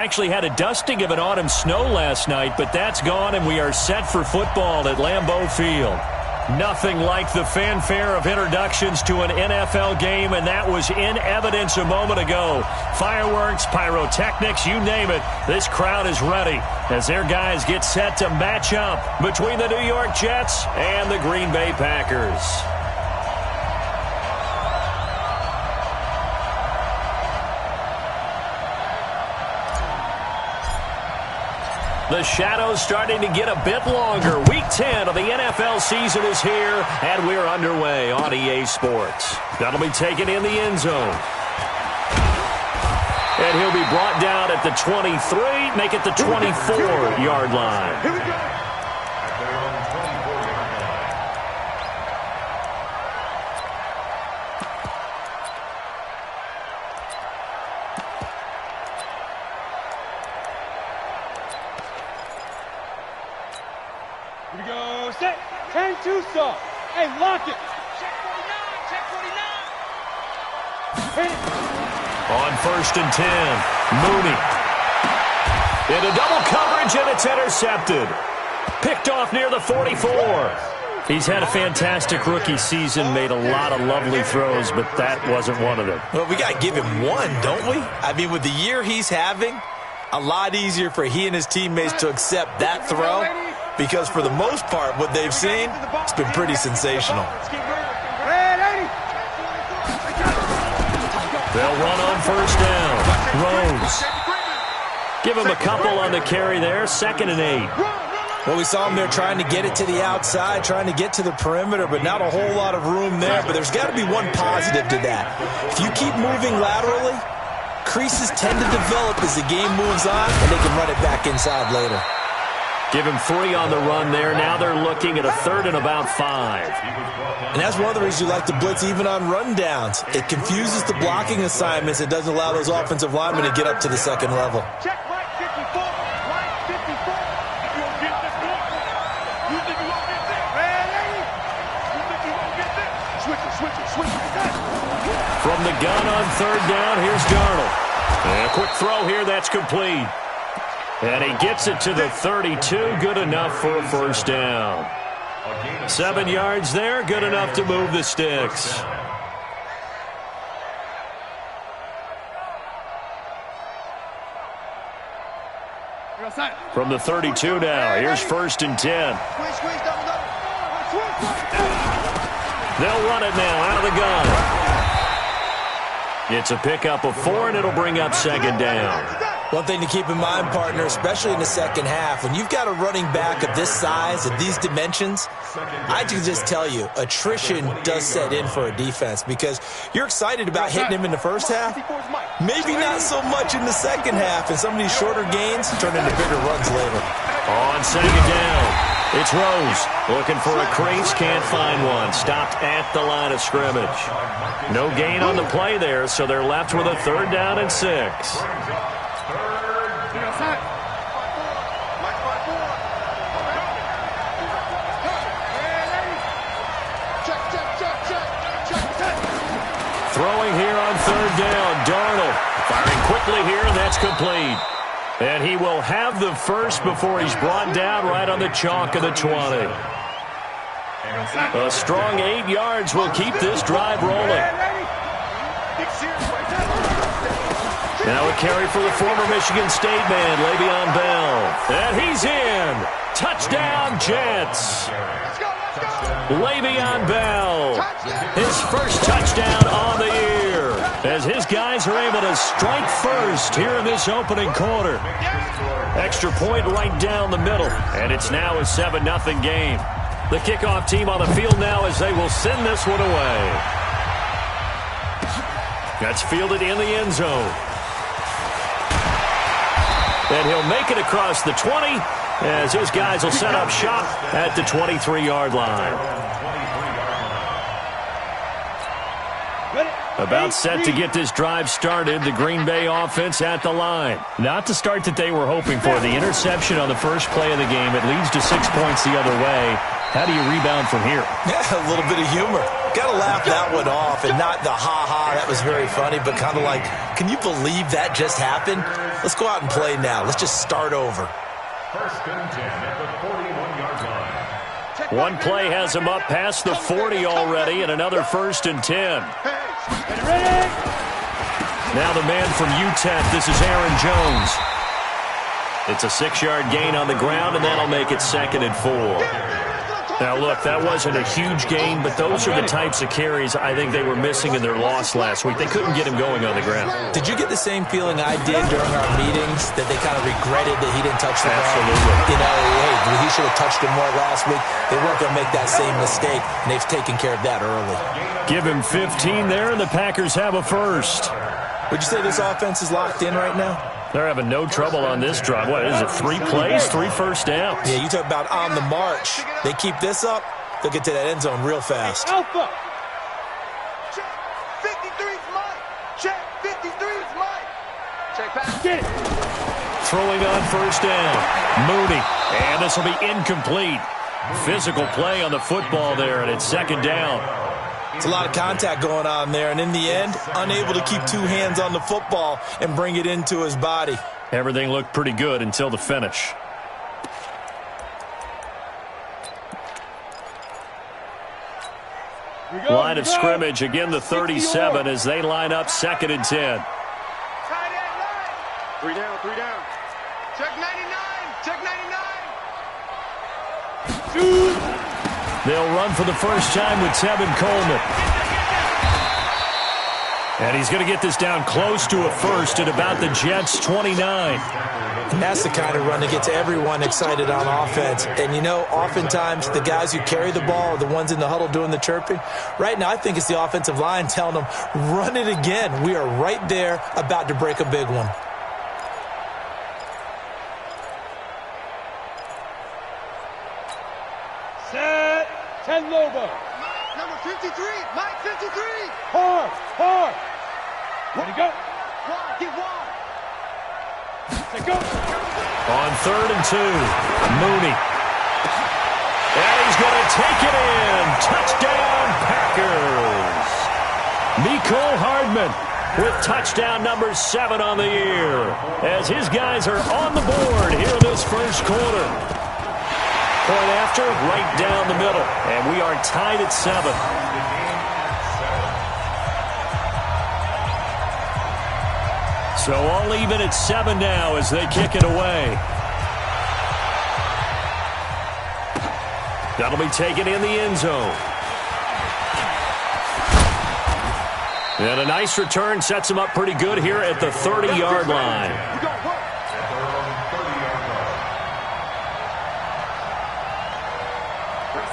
Actually had a dusting of an autumn snow last night, but that's gone, and we are set for football at Lambeau Field. Nothing like the fanfare of introductions to an NFL game, and that was in evidence a moment ago. Fireworks, pyrotechnics, you name it. This crowd is ready as their guys get set to match up between the New York Jets and the Green Bay Packers. The shadow's starting to get a bit longer. Week 10 of the NFL season is here, and we're underway on EA Sports. That'll be taken in the end zone. And he'll be brought down at the 23, make it the 24-yard line. Here we go. Here we go, set, 10-2 stop. Hey, lock it. Check 49, check 49. Hit it. On 1st and 10, Mooney. Into double coverage, and it's intercepted. Picked off near the 44. He's had a fantastic rookie season, made a lot of lovely throws, but that wasn't one of them. Well, we got to give him one, don't we? I mean, with the year he's having, a lot easier for he and his teammates to accept that throw, because for the most part, what they've seen, it's been pretty sensational. They'll run on 1st down. Rose. Give him a couple on the carry there. 2nd and 8. Well, we saw him there trying to get it to the outside, trying to get to the perimeter, but not a whole lot of room there. But there's got to be one positive to that. If you keep moving laterally, creases tend to develop as the game moves on, and they can run it back inside later. Give him 3 on the run there. Now they're looking at a 3rd and about 5. And that's one of the reasons you like to blitz even on rundowns. It confuses the blocking assignments. It doesn't allow those offensive linemen to get up to the second level. Check right 54, right 54. If you don't get this one, you think you won't get this? Ready? You think you won't get this? Switch it, switch it, switch it. From the gun on 3rd down, here's Darnold. And a quick throw here, that's complete. And he gets it to the 32, good enough for a 1st down. 7 yards there, good enough to move the sticks. From the 32 now, here's 1st and 10. They'll run it now out of the gun. It's a pickup of 4, and it'll bring up 2nd down. One thing to keep in mind, partner, especially in the second half, when you've got a running back of this size, of these dimensions, I can just tell you, attrition does set in for a defense because you're excited about hitting him in the first half, maybe not so much in the second half, and some of these shorter gains turn into bigger runs later. On 2nd down, it's Rose looking for a crease, can't find one. Stopped at the line of scrimmage. No gain on the play there, so they're left with a 3rd down and 6. Throwing here on 3rd down, Darnold firing quickly here, and that's complete. And he will have the first before he's brought down right on the chalk of the 20. A strong 8 yards will keep this drive rolling. Now a carry for the former Michigan State man, Le'Veon Bell. And he's in. Touchdown, Jets. Le'Veon Bell, his first touchdown on the year, as his guys are able to strike first here in this opening quarter. Extra point right down the middle, and it's now a 7-0 game. The kickoff team on the field now as they will send this one away. That's fielded in the end zone. And he'll make it across the 20, as his guys will set up shop at the 23-yard line. About set to get this drive started, the Green Bay offense at the line. Not the start that they were hoping for. The interception on the first play of the game, it leads to 6 points the other way. How do you rebound from here? Yeah, a little bit of humor. Got to laugh that one off, and not the ha-ha, that was very funny, but kind of like, can you believe that just happened? Let's go out and play now. Let's just start over. First and 10 at the 41-yard line. One play has him up past the 40 already, and another 1st and 10. Now the man from UTEP, this is Aaron Jones. It's a 6-yard gain on the ground, and that'll make it 2nd and 4. Now, look, that wasn't a huge gain, but those are the types of carries I think they were missing in their loss last week. They couldn't get him going on the ground. Did you get the same feeling I did during our meetings, that they kind of regretted that he didn't touch the ball? Absolutely. You know, hey, he should have touched him more last week. They weren't going to make that same mistake, and they've taken care of that early. Give him 15 there, and the Packers have a first. Would you say this offense is locked in right now? They're having no trouble on this drive. What is it, 3 plays, 3 first downs? Yeah, you talk about on the march. They keep this up, they'll get to that end zone real fast. Alpha. Check. 53's mine. Check. 53's mine. Check back. Get it. Throwing on first down. Mooney. And this will be incomplete. Physical play on the football there, and it's 2nd down. It's a lot of contact going on there, and in the end, unable to keep 2 hands on the football and bring it into his body. Everything looked pretty good until the finish. Line of scrimmage, again the 37 as they line up 2nd and 10. Tight end line. 3 down, 3 down. Check 99. Check 99. They'll run for the first time with Tevin Coleman. And he's going to get this down close to a first at about the Jets' 29. And that's the kind of run that gets everyone excited on offense. And, you know, oftentimes the guys who carry the ball are the ones in the huddle doing the chirping. Right now, I think it's the offensive line telling them, run it again. We are right there about to break a big one. Set. 10 Lobo. Number 53. Mike 53. Hard. Hard. Ready to go. Wide. Get wide. Let's go. On 3rd and 2, Mooney. And he's going to take it in. Touchdown, Packers. Mecole Hardman with touchdown number 7 on the year, as his guys are on the board here in this first quarter. Point after, right down the middle, and we are tied at 7. So all even at 7 now as they kick it away. That'll be taken in the end zone. And a nice return sets him up pretty good here at the 30-yard line.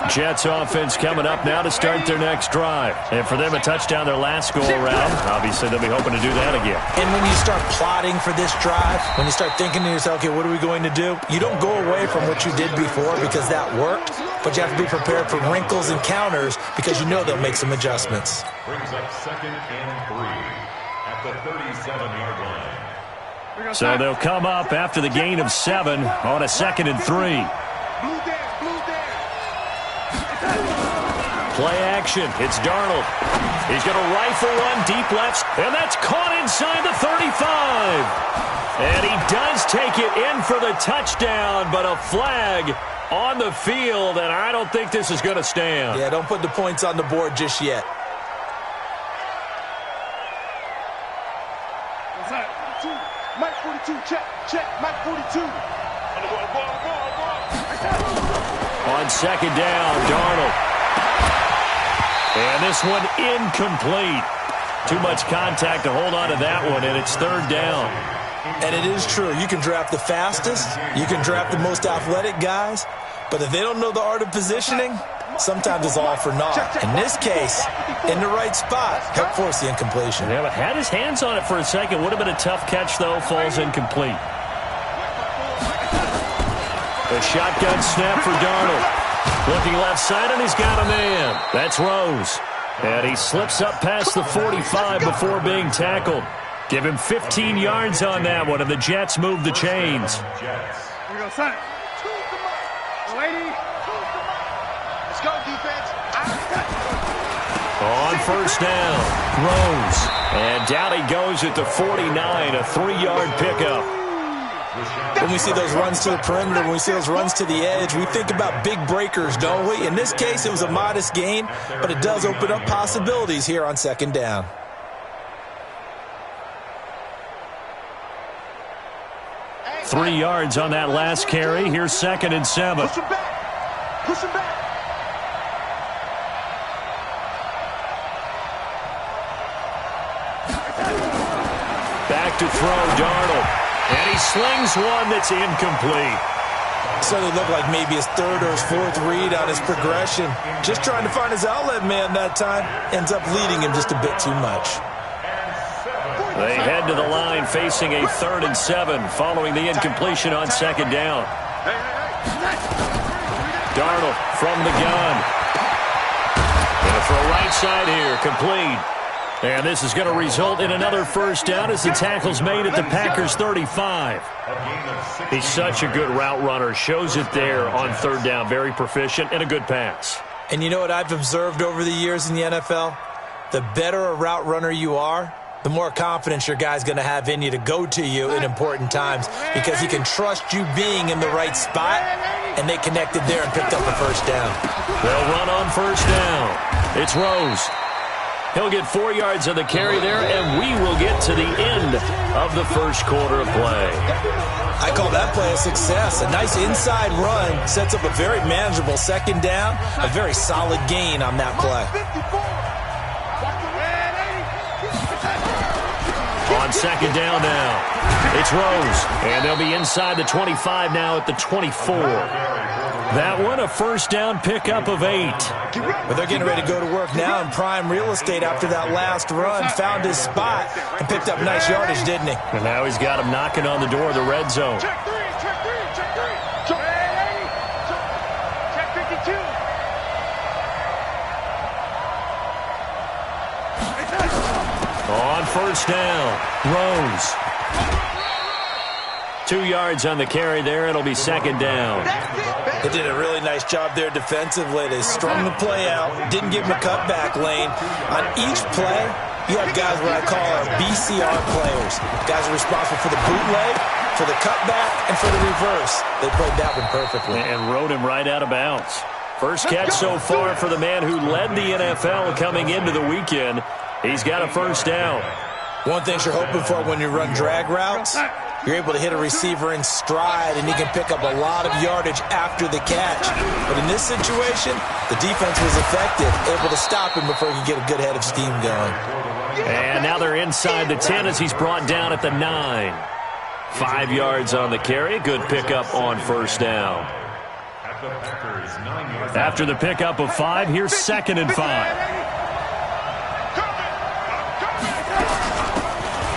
Jets offense coming up now to start their next drive. And for them, a touchdown their last go-around. Obviously, they'll be hoping to do that again. And when you start plotting for this drive, when you start thinking to yourself, okay, what are we going to do? You don't go away from what you did before because that worked, but you have to be prepared for wrinkles and counters because you know they'll make some adjustments. Brings up 2nd and 3 at the 37-yard line. So they'll come up after the gain of 7 on a 2nd and 3. Play action. It's Darnold. He's going to rifle one deep left, and that's caught inside the 35. And he does take it in for the touchdown, but a flag on the field, and I don't think this is going to stand. Yeah, don't put the points on the board just yet. Mike 42, check, Mike 42. On 2nd down, Darnold. And this one incomplete. Too much contact to hold on to that one, and it's 3rd down. And it is true. You can draft the fastest. You can draft the most athletic guys. But if they don't know the art of positioning, sometimes it's all for naught. In this case, in the right spot, help force the incompletion. Yeah, but had his hands on it for a second. Would have been a tough catch, though. Falls incomplete. A shotgun snap for Darnold. Looking left side, and he's got a man. That's Rose. And he slips up past the 45 before being tackled. Give him 15 yards on that one, and the Jets move the chains. Here we go, son. Lady. Let's go, defense. On first down, Rose. And down he goes at the 49, a 3-yard pickup. When we see those runs to the perimeter, when we see those runs to the edge, we think about big breakers, don't we? In this case, it was a modest gain, but it does open up possibilities here on second down. Three yards on that last carry. Here's 2nd and 7. Push him back. Push him back. Back to throw, Darnold. And he slings one that's incomplete. Suddenly looked like maybe his 3rd or his 4th read on his progression. Just trying to find his outlet man that time. Ends up leading him just a bit too much. They head to the line facing a 3rd and 7 following the incompletion on 2nd down. Darnold from the gun. Gonna throw right side here, complete. And this is going to result in another first down as the tackle's made at the Packers' 35. He's such a good route runner. Shows it there on 3rd down. Very proficient and a good pass. And you know what I've observed over the years in the NFL? The better a route runner you are, the more confidence your guy's going to have in you to go to you in important times because he can trust you being in the right spot, and they connected there and picked up a first down. They'll run on first down. It's Rose. He'll get 4 yards on the carry there, and we will get to the end of the first quarter of play. I call that play a success. A nice inside run sets up a very manageable 2nd down, a very solid gain on that play. On 2nd down now, it's Rose, and they'll be inside the 25 now at the 24. That one, a first down pickup of 8. But they're getting ready to go to work now in prime real estate after that last run. Found his spot and picked up nice yardage, didn't he? And now he's got him knocking on the door of the red zone. Check 3, check 3, check 3. Check 52. On first down, Rose. 2 yards on the carry there. It'll be 2nd down. They did a really nice job there defensively. They strung the play out, didn't give him a cutback lane. On each play, you have guys what I call our BCR players. Guys are responsible for the bootleg, for the cutback, and for the reverse. They played that one perfectly. And rode him right out of bounds. First catch so far for the man who led the NFL coming into the weekend. He's got a first down. One thing you're hoping for when you run drag routes, you're able to hit a receiver in stride, and he can pick up a lot of yardage after the catch. But in this situation, the defense was effective, able to stop him before he could get a good head of steam going. And now they're inside the 10 as he's brought down at the 9. 5 yards on the carry. Good pickup on first down. After the pickup of 5, here's 2nd and 5.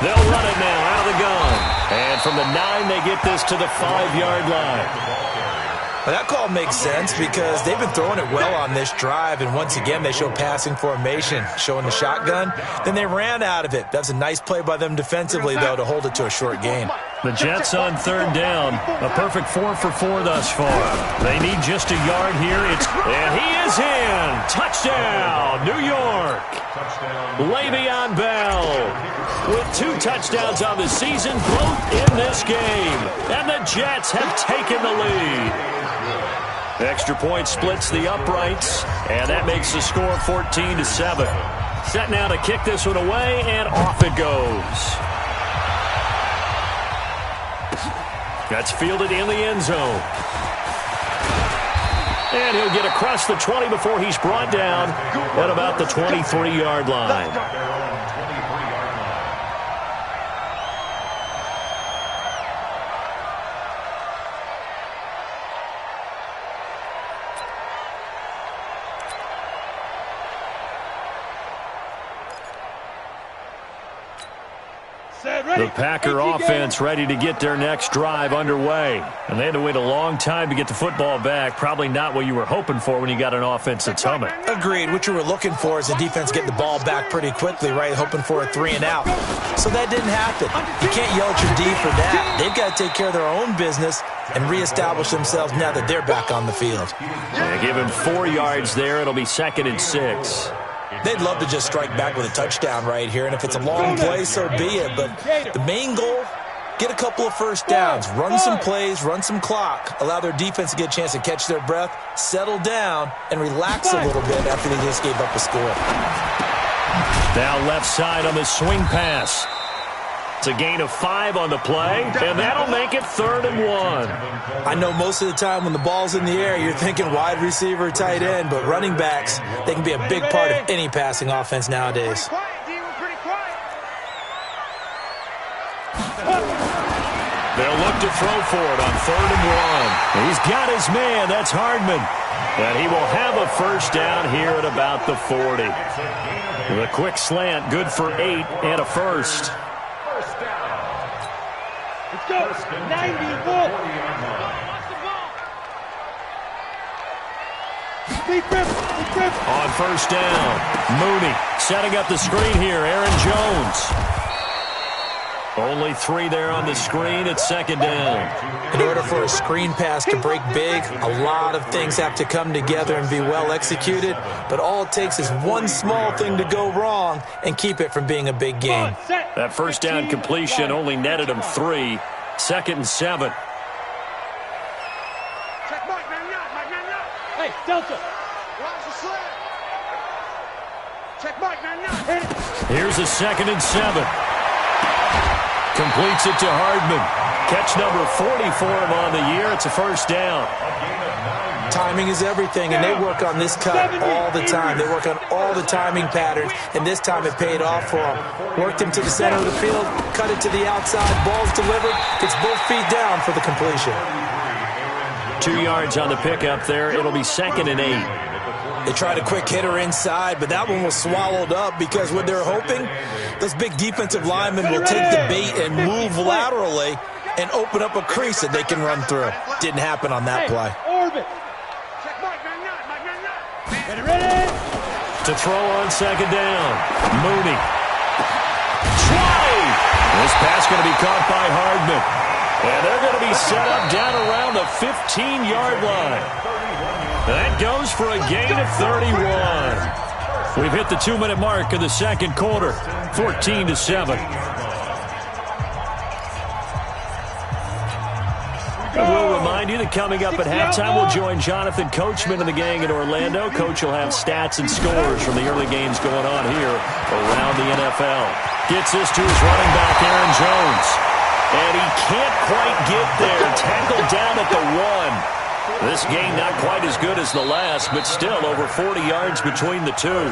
They'll run it now out of the gun. And from the 9, they get this to the 5-yard line. Well, that call makes sense because they've been throwing it well on this drive, and once again they show passing formation, showing the shotgun. Then they ran out of it. That's a nice play by them defensively, though, to hold it to a short gain. The Jets on 3rd down. A perfect 4 for 4 thus far. They need just a yard here. And he is in. Touchdown, New York. Le'Veon Bell with 2 touchdowns on the season, both in this game. And the Jets have taken the lead. Extra point splits the uprights, and that makes the score 14-7. Set now to kick this one away, and off it goes. That's fielded in the end zone. And he'll get across the 20 before he's brought down at about the 23-yard line. The Packer offense ready to get their next drive underway. And they had to wait a long time to get the football back. Probably not what you were hoping for when you got an offense that's humming. Agreed. What you were looking for is the defense getting the ball back pretty quickly, right? Hoping for a 3 and out. So that didn't happen. You can't yell at your D for that. They've got to take care of their own business and reestablish themselves now that they're back on the field. Give him 4 yards there. It'll be 2nd and 6. They'd love to just strike back with a touchdown right here, and if it's a long play, so be it. But the main goal, get a couple of first downs, run some plays, run some clock, allow their defense to get a chance to catch their breath, settle down, and relax a little bit after they just gave up a score. Now left side on the swing pass. It's a gain of 5 on the play, and that'll make it 3rd and 1. I know most of the time when the ball's in the air, you're thinking wide receiver, tight end, but running backs, they can be a big part of any passing offense nowadays. They'll look to throw for it on 3rd and 1. He's got his man. That's Hardman. And he will have a first down here at about the 40. The quick slant, good for 8 and a first. Let's go. 91. On first down, Mooney setting up the screen here. Aaron Jones. Only 3 there on the screen. It's 2nd down. In order for a screen pass to break big, a lot of things have to come together and be well executed. But all it takes is one small thing to go wrong and keep it from being a big game. That first down completion only netted him 3. 2nd and 7. Hey, Delta. Check Mike, man. Here's a 2nd and 7. Completes it to Hardman. Catch number 40 for him on the year. It's a first down. Timing is everything, and they work on this cut all the time. They work on all the timing patterns, and this time it paid off for them. Worked him to the center of the field, cut it to the outside, ball's delivered, gets both feet down for the completion. 2 yards on the pickup there. It'll be 2nd and 8. They tried a quick hitter inside, but that one was swallowed up because what they're hoping, those big defensive linemen will take the bait and move laterally and open up a crease that they can run through. Didn't happen on that play. Orbit. Ready? To throw on 2nd down. Mooney. Try! This pass going to be caught by Hardman. And they're going to be set up down around the 15-yard line. That goes for a gain of 31. We've hit the 2-minute mark of the second quarter. 14-7. We'll remind you that coming up at halftime, we'll join Jonathan Coachman and the gang in Orlando. Coach will have stats and scores from the early games going on here around the NFL. Gets this to his running back, Aaron Jones. And he can't quite get there. Tackled down at the 1. This game not quite as good as the last, but still over 40 yards between the two.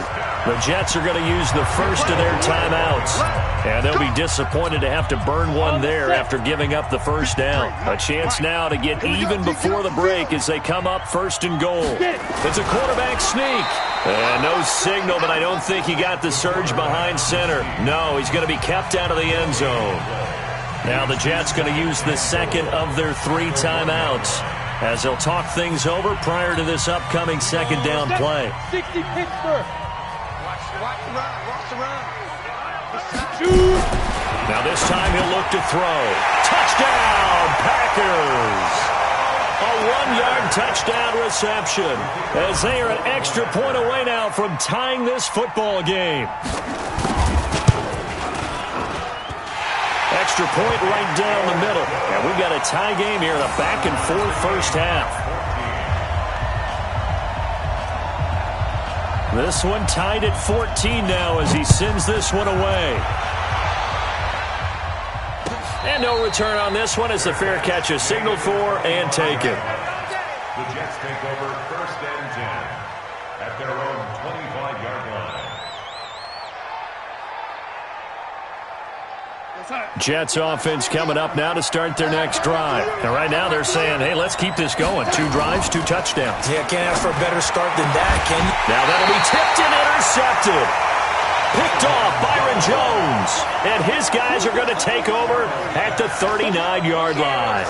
The Jets are going to use the first of their timeouts. And they'll be disappointed to have to burn one there after giving up the first down. A chance now to get even before the break as they come up 1st and goal. It's a quarterback sneak. And no signal, but I don't think he got the surge behind center. No, he's going to be kept out of the end zone. Now the Jets going to use the second of their 3 timeouts as they'll talk things over prior to this upcoming 2nd down play. 60 Pittsburgh. Watch the run. Now this time he'll look to throw. Touchdown, Packers! A 1-yard touchdown reception as they are an extra point away now from tying this football game. Extra point right down the middle. And we've got a tie game here in a back-and-forth first half. This one tied at 14 now as he sends this one away. And no return on this one as the fair catch is signaled for and taken. The Jets take over 1st and 10 at their own 25-yard line. Jets offense coming up now to start their next drive. And right now they're saying, hey, let's keep this going. 2 drives, 2 touchdowns. Yeah, can't ask for a better start than that, can you? Now that'll be tipped and intercepted. Picked off Byron Jones. And his guys are going to take over at the 39-yard line.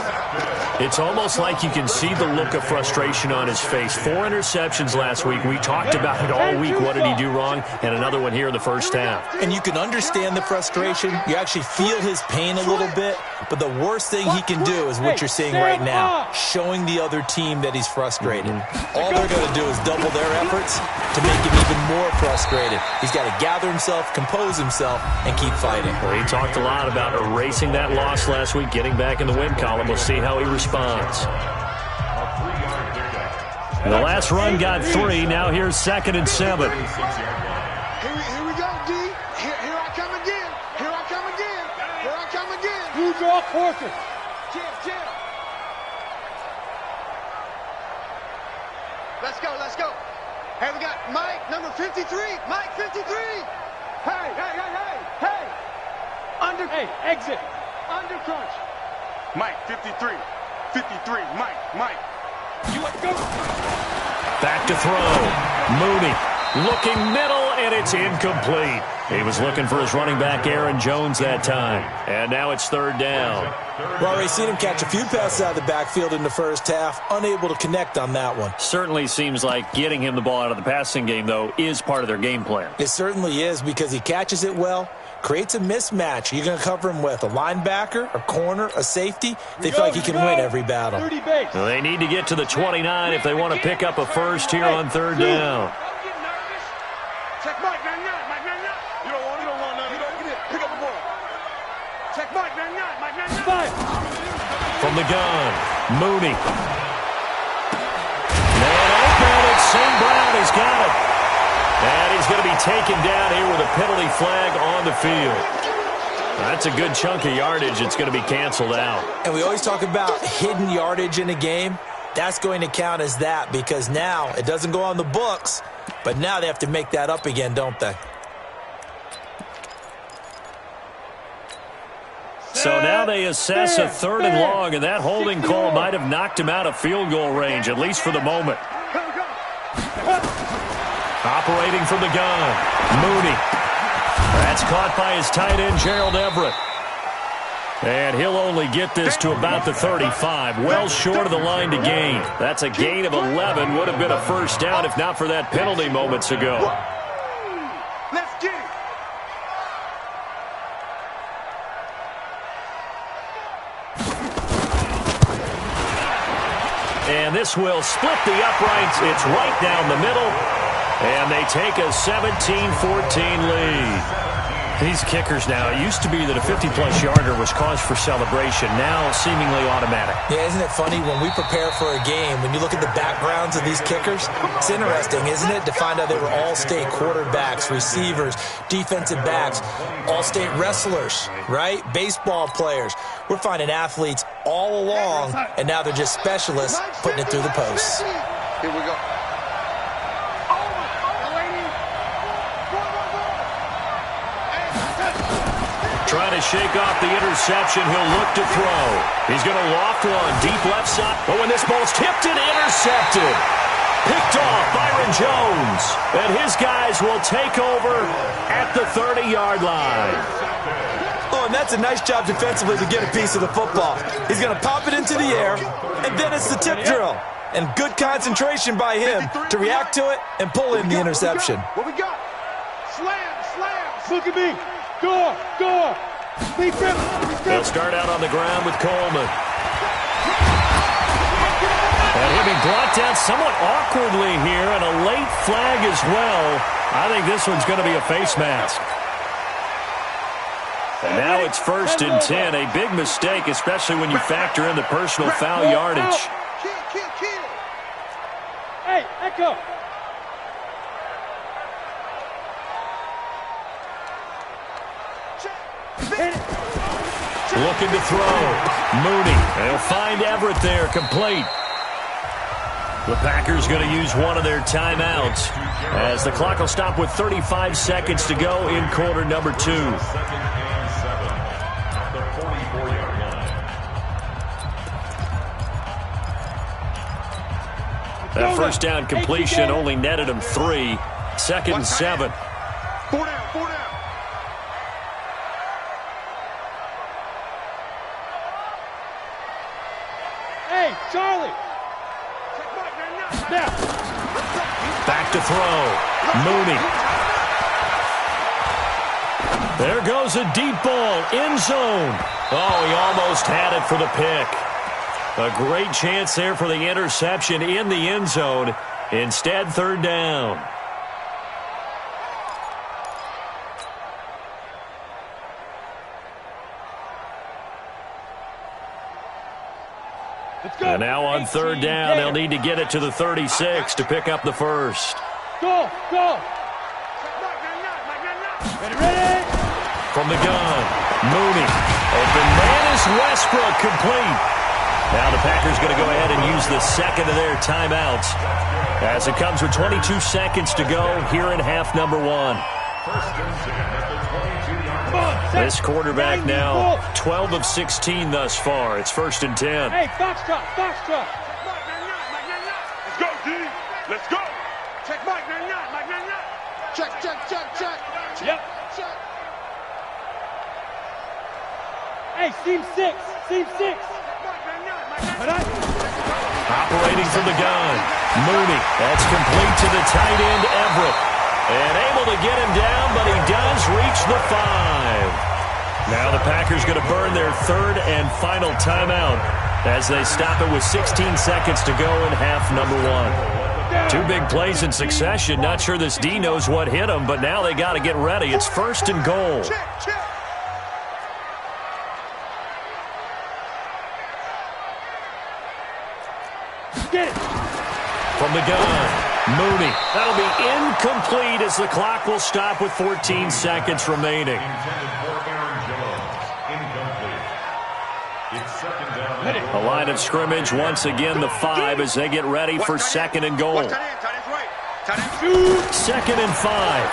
It's almost like you can see the look of frustration on his face. 4 interceptions last week. We talked about it all week. What did he do wrong? And another one here in the first half. And you can understand the frustration. You actually feel his pain a little bit. But the worst thing he can do is what you're seeing right now, showing the other team that he's frustrated. All they're going to do is double their efforts to make him even more frustrated. He's got to gather himself, compose himself, and keep fighting. Well, he talked a lot about erasing that loss last week, getting back in the win column. We'll see how he responds. The last run got 3. Now here's 2nd and 7. Here we go, D. Here I come again. Here I come again. Here I come again. Who's off horses? Jim. Let's go. Hey, we got Mike, number 53. Mike, 53. Hey. Exit. Under crunch. Mike, 53. 53. Mike. You let go. Back to throw. Mooney looking middle, and it's incomplete. He was looking for his running back, Aaron Jones, that time. And now it's 3rd down. Well, we've seen him catch a few passes out of the backfield in the first half, unable to connect on that one. Certainly seems like getting him the ball out of the passing game, though, is part of their game plan. It certainly is, because he catches it well, creates a mismatch. You're going to cover him with a linebacker, a corner, a safety. They feel like he can win every battle. Well, they need to get to the 29 if they want to pick up a first here on 3rd down. Check Mike, 99. You don't want none. You don't get it. Pick up the ball. Check Mike, 99. From the gun, Mooney. Man open, it's St. Brown. He's got it. And he's going to be taken down here with a penalty flag on the field. That's a good chunk of yardage. It's going to be canceled out. And we always talk about hidden yardage in a game. That's going to count as that, because now it doesn't go on the books, but now they have to make that up again, don't they? So now they assess a 3rd and long, and that holding call might have knocked him out of field goal range, at least for the moment. Operating from the gun, Mooney. That's caught by his tight end, Gerald Everett. And he'll only get this to about the 35, well short of the line to gain. That's a gain of 11, would have been a first down if not for that penalty moments ago. Let's get it. And this will split the uprights. It's right down the middle. And they take a 17-14 lead. These kickers now, it used to be that a 50-plus yarder was cause for celebration. Now seemingly automatic. Yeah, isn't it funny when we prepare for a game, when you look at the backgrounds of these kickers, it's interesting, isn't it, to find out they were all-state quarterbacks, receivers, defensive backs, all-state wrestlers, right? Baseball players. We're finding athletes all along, and now they're just specialists putting it through the posts. Here we go. Trying to shake off the interception. He'll look to throw. He's going to loft one deep left side. But when this ball's tipped and intercepted. Picked off Byron Jones. And his guys will take over at the 30-yard line. Oh, and that's a nice job defensively to get a piece of the football. He's going to pop it into the air, and then it's the tip drill. And good concentration by him to react to it and pull in the interception. What we got? Slam. Look at me. Door. They'll start out on the ground with Coleman. And he'll be brought down somewhat awkwardly here, and a late flag as well. I think this one's going to be a face mask. And now it's 1st and 10. A big mistake, especially when you factor in the personal foul yardage. Kill. Hey, Echo. Looking to throw. Mooney. And he'll find Everett there, complete. The Packers going to use one of their timeouts as the clock will stop with 35 seconds to go in quarter number 2. That first down completion only netted him 3. 2nd and 7. 4 down. Hey, Charlie. Now. Back to throw. Mooney. There goes a deep ball. End zone. Oh, he almost had it for the pick. A great chance there for the interception in the end zone. Instead, third down. And now on third down, they'll need to get it to the 36 to pick up the first. Go, go. Ready? From the gun, Mooney. Open man is Westbrook, complete. Now the Packers going to go ahead and use the second of their timeouts as it comes with 22 seconds to go here in half number one. This quarterback now 12 of 16 thus far. It's 1st and 10. Hey, foxtrot, foxtrot. Let's go, D. Let's go. Check Mike, man, not. Check. Yep. Check. Hey, seam 6. Operating from the gun, Mooney. That's complete to the tight end, Everett. And able to get him down, but he does reach the 5. Now the Packers going to burn their third and final timeout as they stop it with 16 seconds to go in half number one. 2 big plays in succession. Not sure this D knows what hit him, but now they got to get ready. It's 1st and goal. Check. Get it. From the gun, Mooney. That'll be incomplete as the clock will stop with 14 seconds remaining. A line of scrimmage, once again the 5 as they get ready for 2nd and goal. 2nd and 5.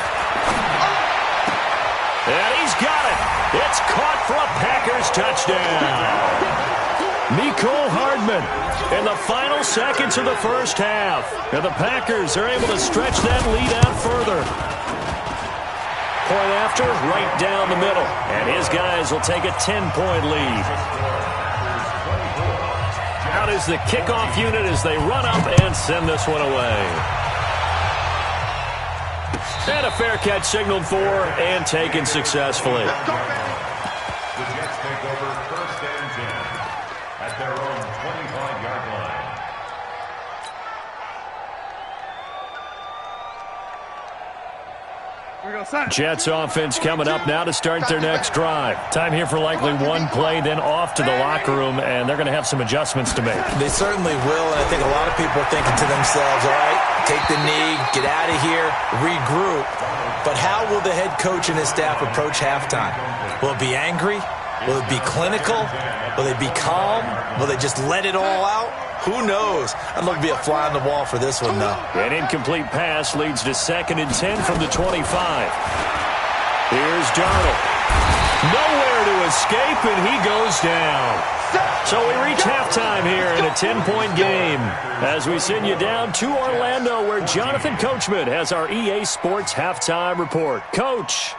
And he's got it. It's caught for a Packers touchdown. Mecole Hardman in the final seconds of the first half. And the Packers are able to stretch that lead out further. Point after, right down the middle. And his guys will take a 10-point lead. Out is the kickoff unit as they run up and send this one away. And a fair catch signaled for and taken successfully. The Jets take over 1st and 10 at their own 25-yard line. Jets offense coming up now to start their next drive. Time here for likely one play, then off to the locker room, and they're going to have some adjustments to make. They certainly will, and I think a lot of people are thinking to themselves, all right, take the knee, get out of here, regroup. But how will the head coach and his staff approach halftime? Will it be angry? Will it be clinical? Will they be calm? Will they just let it all out? Who knows? I'd love to be a fly on the wall for this one, though. An incomplete pass leads to 2nd and 10 from the 25. Here's Darnold. Nowhere to escape, and he goes down. So we reach halftime here in a 10-point game as we send you down to Orlando where Jonathan Coachman has our EA Sports halftime report. Coach.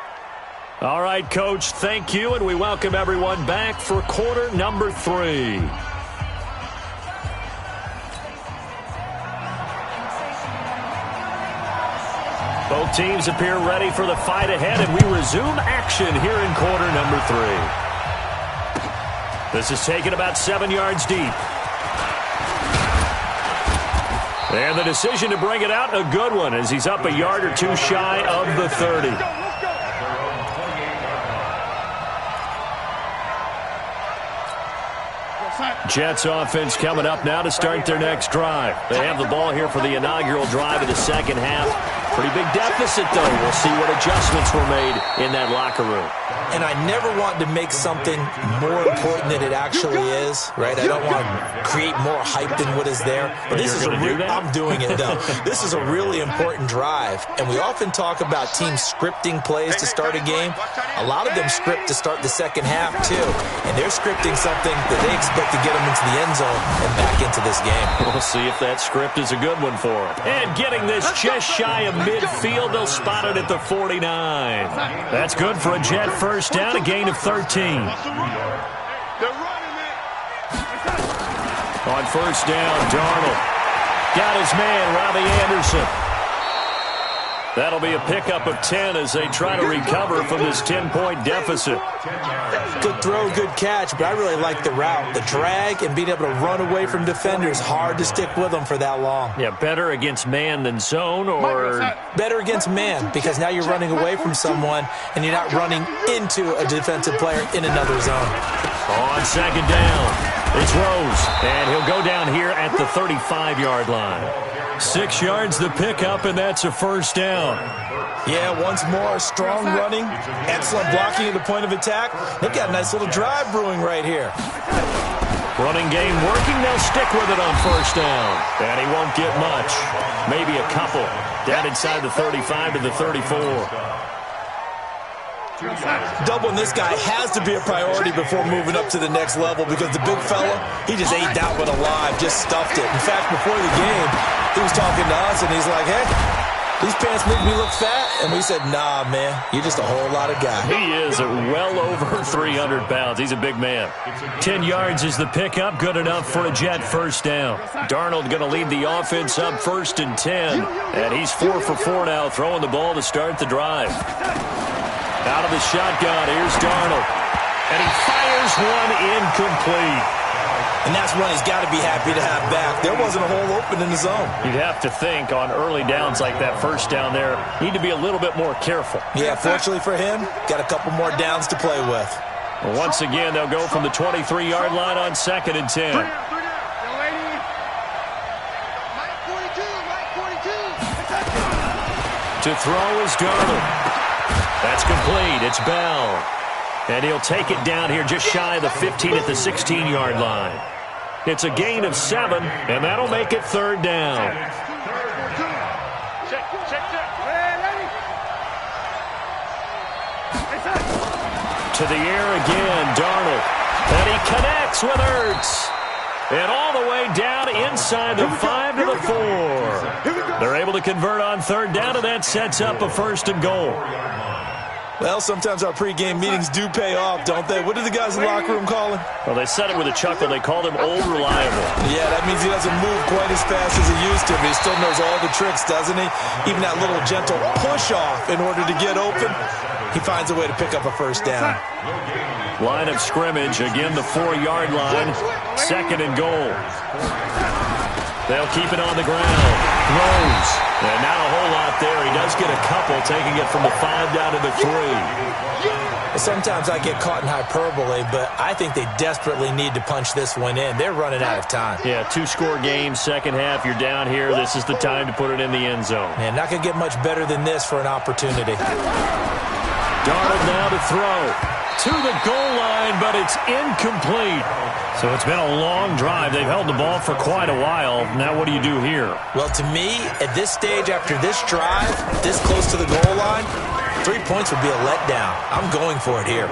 All right, Coach, thank you, and we welcome everyone back for quarter number 3. Both teams appear ready for the fight ahead, and we resume action here in quarter number 3. This is taken about 7 yards deep. And the decision to bring it out, a good one, as he's up a yard or two shy of the 30. Jets offense coming up now to start their next drive. They have the ball here for the inaugural drive of the second half. Pretty big deficit, though. We'll see what adjustments were made in that locker room. And I never want to make something more important than it actually is, right? I don't want to create more hype than what is there. But this is I'm doing it, though. This is a really important drive. And we often talk about teams scripting plays to start a game. A lot of them script to start the second half, too. And they're scripting something that they expect to get them into the end zone and back into this game. We'll see if that script is a good one for them. And getting this just shy of midfield, they'll spot it at the 49. That's good for a Jet first down, a gain of 13. On first down, Darnold got his man, Robbie Anderson. That'll be a pickup of 10 as they try to recover from this 10-point deficit. Good throw, good catch, but I really like the route. The drag and being able to run away from defenders, hard to stick with them for that long. Yeah, better against man than zone, or? Better against man, because now you're running away from someone and you're not running into a defensive player in another zone. On second down, it's Rose, and he'll go down here at the 35-yard line. 6 yards the pickup, and that's a first down. Yeah, once more, strong running, excellent blocking at the point of attack. They've got a nice little drive brewing right here. Running game working, they'll stick with it on first down. And he won't get much, maybe a couple, down inside the 35 to the 34. Doubling this guy has to be a priority before moving up to the next level, because the big fella, he just ate that one alive, just stuffed it. In fact, before the game, he was talking to us, and he's like, hey, these pants make me look fat. And we said, nah, man, you're just a whole lot of guy. He is well over 300 pounds. He's a big man. 10 yards is the pickup, good enough for a Jet first down. Darnold going to lead the offense up first and 10. And he's 4 for 4 now, throwing the ball to start the drive. Out of the shotgun, here's Darnold. And he fires one incomplete. And that's one he's got to be happy to have back. There wasn't a hole open in the zone. You'd have to think on early downs like that first down there, need to be a little bit more careful. Yeah, fortunately for him, got a couple more downs to play with. Well, once again, they'll go from the 23-yard line on second and 10. To throw is Darnold. That's complete. It's Bell. And he'll take it down here just shy of the 15 at the 16-yard line. It's a gain of 7, and that'll make it third down. To the air again, Darnold. And he connects with Ertz. And all the way down inside the 5 to the 4. They're able to convert on third down, and that sets up a first and goal. Well, sometimes our pregame meetings do pay off, don't they? What do the guys in the locker room call him? Well, they said it with a chuckle. They called him Old Reliable. Yeah, that means he doesn't move quite as fast as he used to, but he still knows all the tricks, doesn't he? Even that little gentle push-off in order to get open, he finds a way to pick up a first down. Line of scrimmage, again the 4-yard line, second and goal. They'll keep it on the ground. Rose. And not a whole lot there. He does get a couple, taking it from the 5 down to the 3. Sometimes I get caught in hyperbole, but I think they desperately need to punch this one in. They're running out of time. Yeah, 2-score game, second half. You're down here. This is the time to put it in the end zone. Man, not going to get much better than this for an opportunity. Darnold now to throw. To the goal line, but it's incomplete. So it's been a long drive. They've held the ball for quite a while. Now what do you do here? Well, to me, at this stage, after this drive, this close to the goal line, 3 points would be a letdown. I'm going for it here.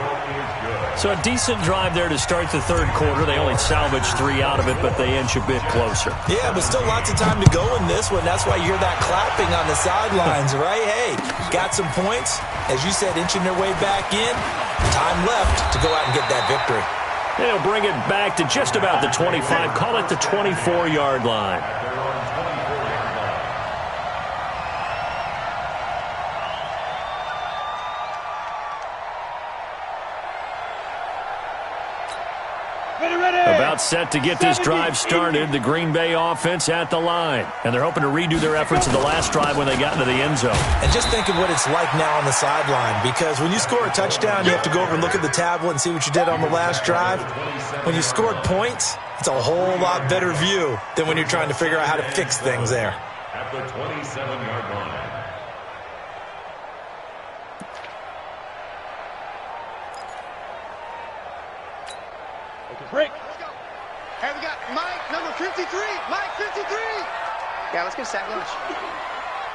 So a decent drive there to start the third quarter. They only salvaged 3 out of it, but they inch a bit closer. Yeah, but still lots of time to go in this one. That's why you hear that clapping on the sidelines, right? Hey, got some points. As you said, inching their way back in. Time left to go out and get that victory. They'll bring it back to just about the 25. Call it the 24-yard line. About set to get this drive started. The Green Bay offense at the line. And they're hoping to redo their efforts in the last drive when they got into the end zone. And just think of what it's like now on the sideline. Because when you score a touchdown, you have to go over and look at the tablet and see what you did on the last drive. When you scored points, it's a whole lot better view than when you're trying to figure out how to fix things there. At the 27-yard line. Break. Hey, we got Mike, number 53. Mike, 53. Yeah, let's get a sack lunch.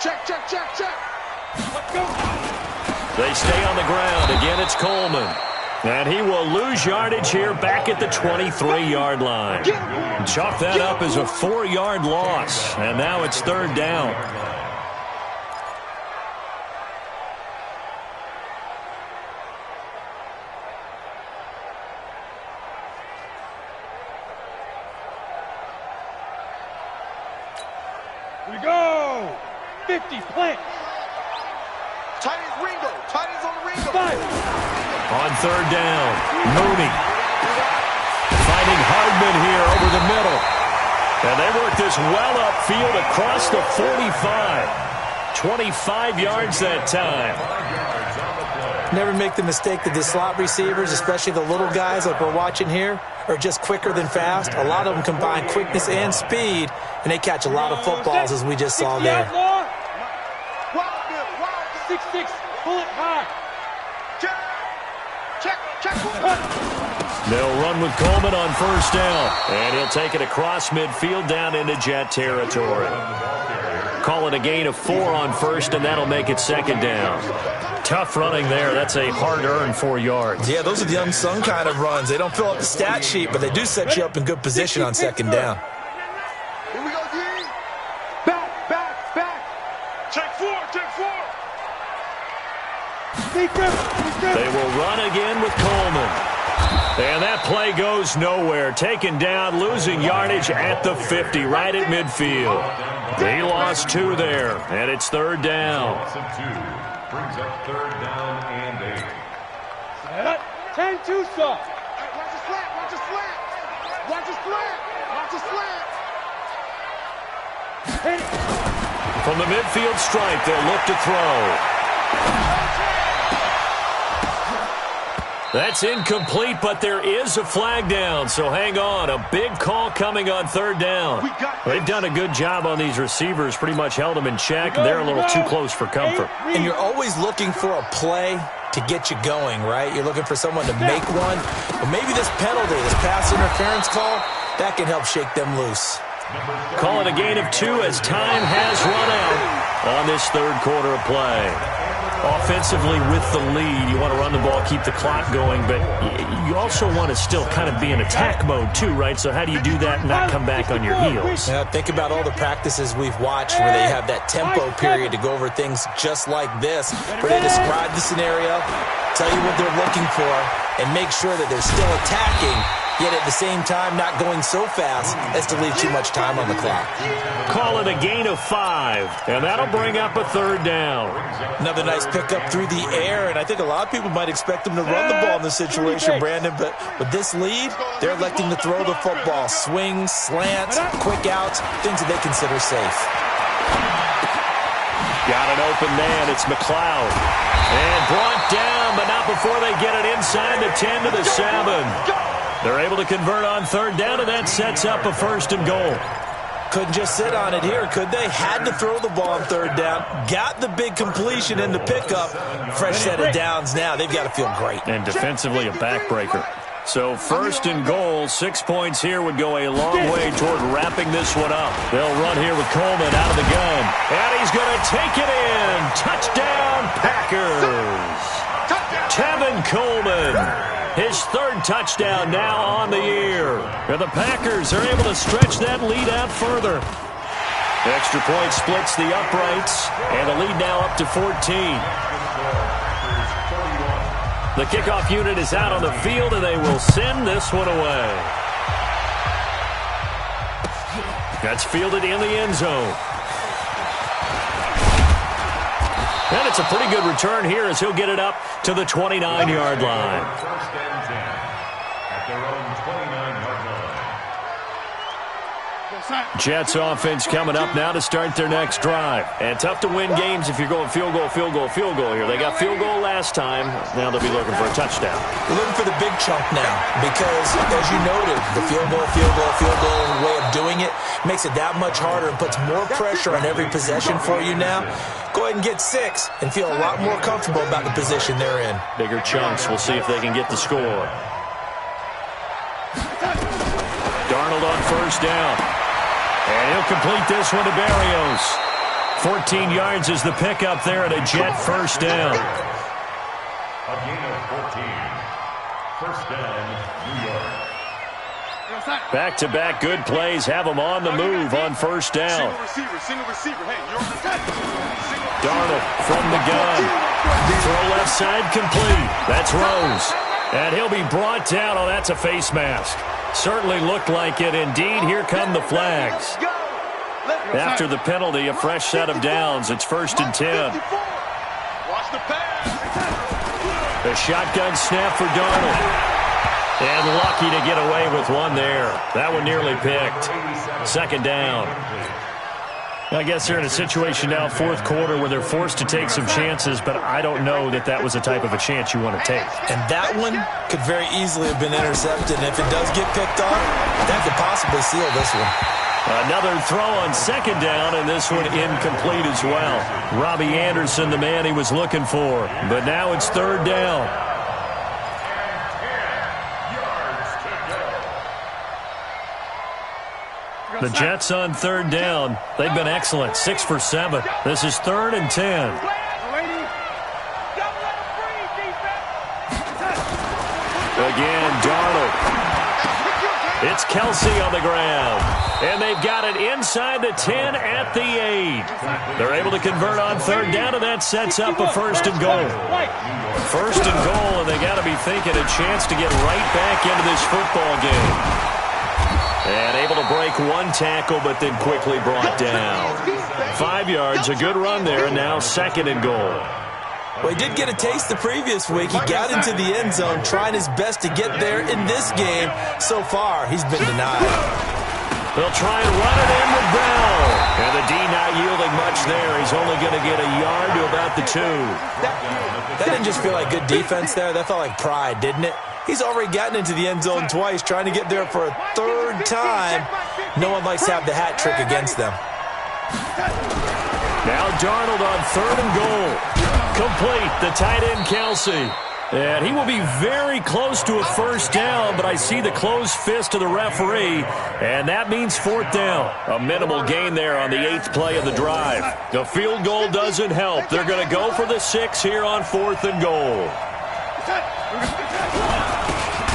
Check. Let's go. They stay on the ground. Again, it's Coleman. And he will lose yardage here back at the 23-yard line. Chalk that up as a 4-yard loss. And now it's third down. Here we go. 50, plant. Tight as Ringo. Tight as on the Ringo. 5. On third down, Mooney finding Hardman here over the middle. And they work this well upfield across the 45. 25 yards that time. Never make the mistake that the slot receivers, especially the little guys like we're watching here, are just quicker than fast. A lot of them combine quickness and speed, and they catch a lot of footballs, as we just saw there. 6-6, pull it high. Check. They'll run with Coleman on first down, and he'll take it across midfield down into Jet territory. Call it a gain of 4 on first, and that'll make it second down. Tough running there. That's a hard-earned 4 yards. Yeah, those are the unsung kind of runs. They don't fill up the stat sheet, but they do set you up in good position on second down. Here we go, D. Back. Check 4. They will run again with Coleman. And that play goes nowhere. Taken down, losing yardage at the 50, right at midfield. He lost 2 there, and it's third down. Brings up third down and 8. 10-2 soft. Watch the slant. Hit it. From the midfield stripe, they'll look to throw. That's incomplete, but there is a flag down, so hang on. A big call coming on third down. They've done a good job on these receivers, pretty much held them in check. They're a little too close for comfort. And you're always looking for a play to get you going, right? You're looking for someone to make one. But maybe this penalty, this pass interference call, that can help shake them loose. Call it a gain of 2 as time has run out on this third quarter of play. Offensively with the lead, you want to run the ball, keep the clock going, but you also want to still kind of be in attack mode too, right? So how do you do that and not come back on your heels? Yeah, think about all the practices we've watched where they have that tempo period to go over things just like this, where they describe the scenario, tell you what they're looking for, and make sure that they're still attacking, yet at the same time not going so fast as to leave too much time on the clock. Call it a gain of 5, and that'll bring up a third down. Another nice pickup through the air, and I think a lot of people might expect them to run the ball in this situation, Brandon, but with this lead, they're electing to throw the football. Swings, slants, quick outs, things that they consider safe. Got an open man. It's McLeod. And brought down, but not before they get it inside the 10 to the 7. They're able to convert on third down, and that sets up a first and goal. Couldn't just sit on it here, could they? Had to throw the ball on third down. Got the big completion in the pickup. Fresh set of downs now. They've got to feel great. And defensively, a backbreaker. So first and goal, 6 points here would go a long way toward wrapping this one up. They'll run here with Coleman out of the gun. And he's going to take it in. Touchdown, Packers. Tevin Coleman. His third touchdown now on the year. And the Packers are able to stretch that lead out further. Extra point splits the uprights, and the lead now up to 14. The kickoff unit is out on the field, and they will send this one away. That's fielded in the end zone. And it's a pretty good return here as he'll get it up to the 29-yard line. First and 10 at their own 29-yard line. Jets offense coming up now to start their next drive. And tough to win games if you're going field goal here. They got field goal last time. Now they'll be looking for a touchdown. We're looking for the big chunk now because, as you noted, the field goal way of doing it makes it that much harder and puts more pressure on every possession for you now. Go ahead and get 6 and feel a lot more comfortable about the position they're in. Bigger chunks. We'll see if they can get the score. Darnold on first down. And he'll complete this one to Berrios. 14 yards is the pickup there at a Jet first down. A gain of 14. First down, New York. Back-to-back good plays have them on the move on first down. Single receiver. Hey, you're on the set. Darnold from the gun. Throw left side complete. That's Rose. And he'll be brought down. Oh, that's a face mask. Certainly looked like it. Indeed, here come the flags. After the penalty, a fresh set of downs. It's 1st and 10. Watch the pass. The shotgun snap for Darnold. And lucky to get away with one there. That one nearly picked. 2nd down. I guess they're in a situation now, 4th quarter, where they're forced to take some chances, but I don't know that that was the type of a chance you want to take. And that one could very easily have been intercepted. And if it does get picked off, that could possibly seal this one. Another throw on 2nd down, and this one incomplete as well. Robbie Anderson, the man he was looking for. But now it's 3rd down. The Jets on 3rd down. They've been excellent, 6 for 7. This is 3rd and 10. Again, Darnold. It's Kelsey on the ground. And they've got it inside the 10 at the 8. They're able to convert on 3rd down, and that sets up a 1st and goal. 1st and goal, and they got to be thinking a chance to get right back into this football game. And able to break one tackle, but then quickly brought down. 5 yards, a good run there, and now 2nd and goal. Well, he did get a taste the previous week. He got into the end zone, trying his best to get there in this game. So far, he's been denied. They'll try and run it in with Bell. And the D not yielding much there. He's only going to get a yard to about the 2. That didn't just feel like good defense there. That felt like pride, didn't it? He's already gotten into the end zone twice, trying to get there for a 3rd time. No one likes to have the hat trick against them. Now Darnold on 3rd and goal. Complete, the tight end Kelsey. And he will be very close to a 1st down, but I see the closed fist of the referee, and that means 4th down. A minimal gain there on the 8th play of the drive. The field goal doesn't help. They're going to go for the 6 here on 4th and goal.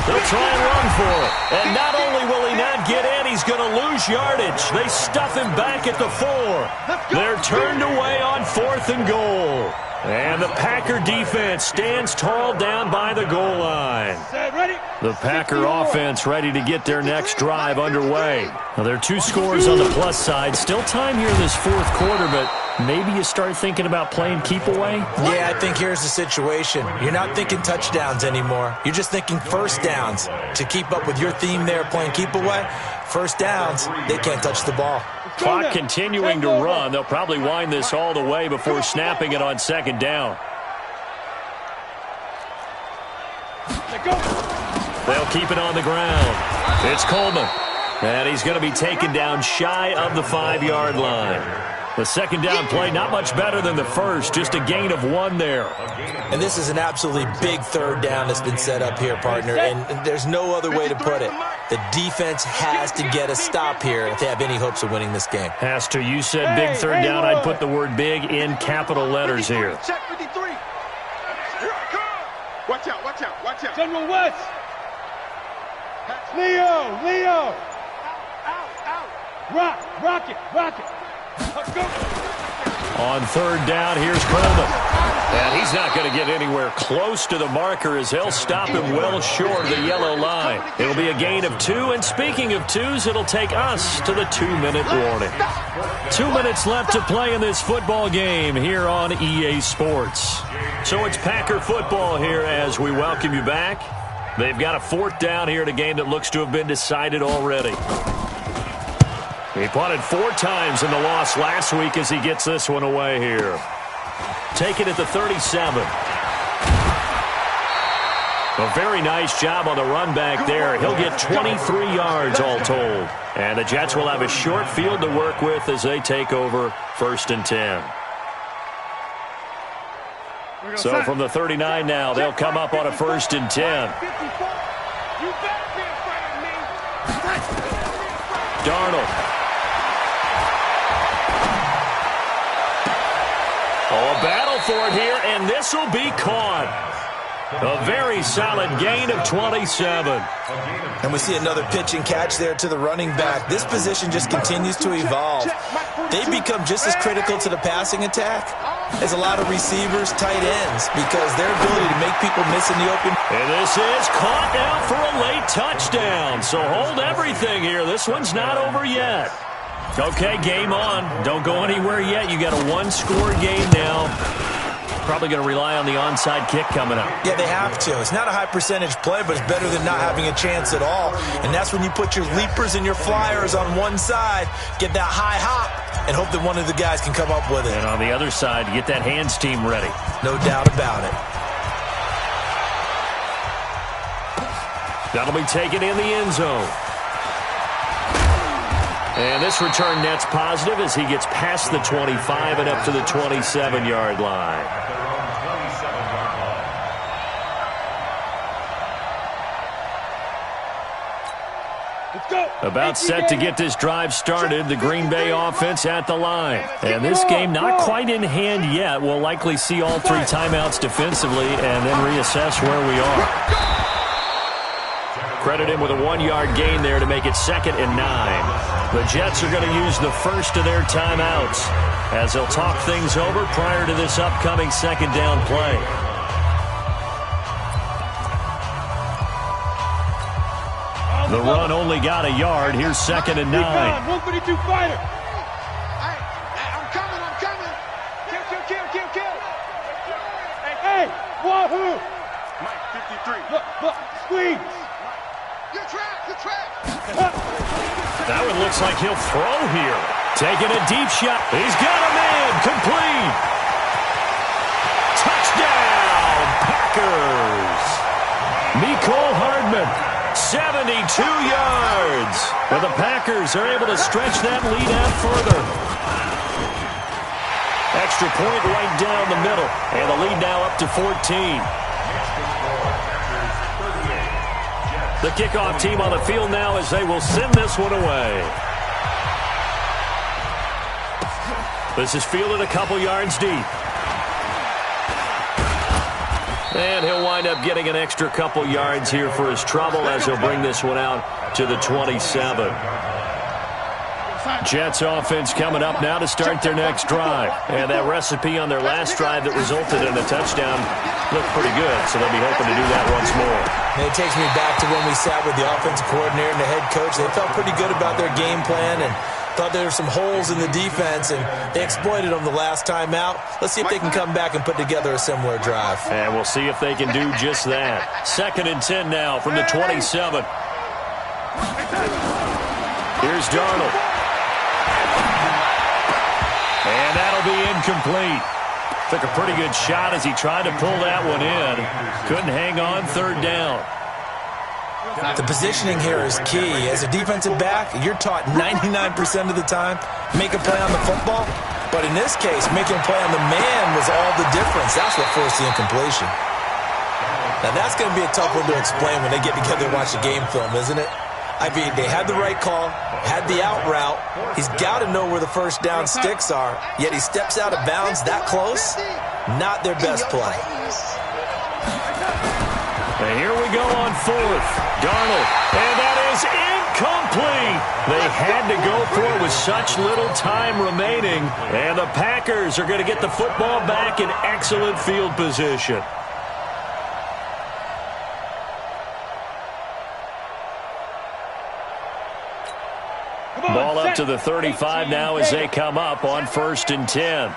They'll try and run for it. And not only will he not get in, he's going to lose yardage. They stuff him back at the 4. They're turned away on 4th and goal. And the Packer defense stands tall down by the goal line. The Packer offense ready to get their next drive underway. Now, there are 2 scores on the plus side. Still time here in this 4th quarter, but maybe you start thinking about playing keep away? Yeah, I think here's the situation. You're not thinking touchdowns anymore. You're just thinking 1st downs. To keep up with your theme there, playing keep away, 1st downs, they can't touch the ball. Clock continuing to run. They'll probably wind this all the way before snapping it on 2nd down. They'll keep it on the ground. It's Coleman. And he's going to be taken down shy of the 5-yard line. The 2nd down play, not much better than the first, just a gain of 1 there. And this is an absolutely big 3rd down that's been set up here, partner, and there's no other way to put it. The defense has to get a stop here if they have any hopes of winning this game. Has to. You said big 3rd down. I'd put the word big in capital letters here. Check 53. Watch out, watch out, watch out. General West. Leo. Out. Rock it. Let's go. On 3rd down, here's Coleman. And he's not going to get anywhere close to the marker as they'll stop him well short of the yellow line. It'll be a gain of 2, and speaking of 2s, it'll take us to the 2-minute warning. 2 minutes left to play in this football game here on EA Sports. So it's Packer football here as we welcome you back. They've got a 4th down here in a game that looks to have been decided already. He punted 4 times in the loss last week as he gets this one away here. Taken at the 37. A very nice job on the run back there. He'll get 23 yards all told. And the Jets will have a short field to work with as they take over 1st and 10. So from the 39 now, they'll come up on a 1st and 10. Darnold. Oh, a battle for it here, and this will be caught. A very solid gain of 27. And we see another pitch and catch there to the running back. This position just continues to evolve. They become just as critical to the passing attack as a lot of receivers, tight ends, because their ability to make people miss in the open. And this is caught now for a late touchdown. So hold everything here. This one's not over yet. Okay, game on. Don't go anywhere yet. You got a one-score game now. Probably going to rely on the onside kick coming up. Yeah, they have to. It's not a high-percentage play, but it's better than not having a chance at all. And that's when you put your leapers and your flyers on one side, get that high hop, and hope that one of the guys can come up with it. And on the other side, get that hands team ready. No doubt about it. That'll be taken in the end zone. And this return net's positive as he gets past the 25 and up to the 27-yard line. Let's go. About set to get this drive started, the Green Bay offense at the line. And this game not quite in hand yet. We'll likely see all three timeouts defensively and then reassess where we are. Credit him with a 1-yard gain there to make it 2nd and 9. The Jets are going to use the first of their timeouts as they'll talk things over prior to this upcoming 2nd down play. The run only got a yard. Here's 2nd and 9. 152 fighter. I'm coming. Kill. Hey, wahoo. Mike, 53. Look, squeeze. Good track. That one looks like he'll throw here. Taking a deep shot. He's got a man. Complete. Touchdown, Packers. Mecole Hardman, 72 yards. And the Packers are able to stretch that lead out further. Extra point right down the middle. And the lead now up to 14. The kickoff team on the field now as they will send this one away. This is fielded a couple yards deep. And he'll wind up getting an extra couple yards here for his trouble as he'll bring this one out to the 27. Jets offense coming up now to start their next drive. And that recipe on their last drive that resulted in a touchdown looked pretty good, so they'll be hoping to do that once more. And it takes me back to when we sat with the offensive coordinator and the head coach. They felt pretty good about their game plan and thought there were some holes in the defense, and they exploited them the last time out. Let's see if they can come back and put together a similar drive. And we'll see if they can do just that. 2nd and 10 now from the 27. Here's Darnold. And that'll be incomplete. Took a pretty good shot as he tried to pull that one in. Couldn't hang on 3rd down. The positioning here is key. As a defensive back, you're taught 99% of the time, make a play on the football. But in this case, making a play on the man was all the difference. That's what forced the incompletion. Now, that's going to be a tough one to explain when they get together and watch the game film, isn't it? I mean, they had the right call, had the out route. He's got to know where the first down sticks are, yet he steps out of bounds that close. Not their best play. And here we go on 4th. Darnold. And that is incomplete. They had to go for it with such little time remaining. And the Packers are going to get the football back in excellent field position. Ball up to the 35 now as they come up on 1st and 10.